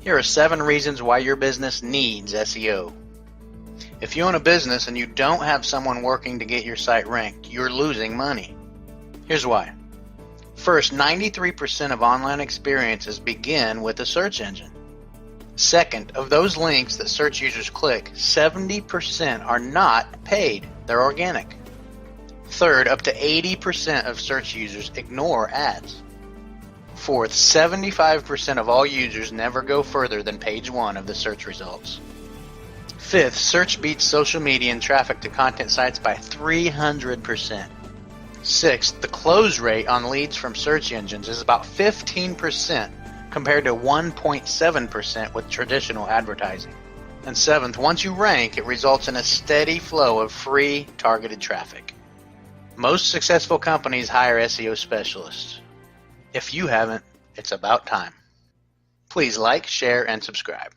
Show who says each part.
Speaker 1: Here are 7 reasons why your business needs SEO. If you own a business and you don't have someone working to get your site ranked, you're losing money. Here's why. First, 93% of online experiences begin with a search engine. Second, of those links that search users click, 70% are not paid, they're organic. Third, up to 80% of search users ignore ads. Fourth, 75% of all users never go further than page 1 of the search results. Fifth, search beats social media and traffic to content sites by 300%. Sixth, the close rate on leads from search engines is about 15% compared to 1.7% with traditional advertising. And seventh, once you rank, it results in a steady flow of free targeted traffic. Most successful companies hire SEO specialists. If you haven't, it's about time. Please like, share, and subscribe.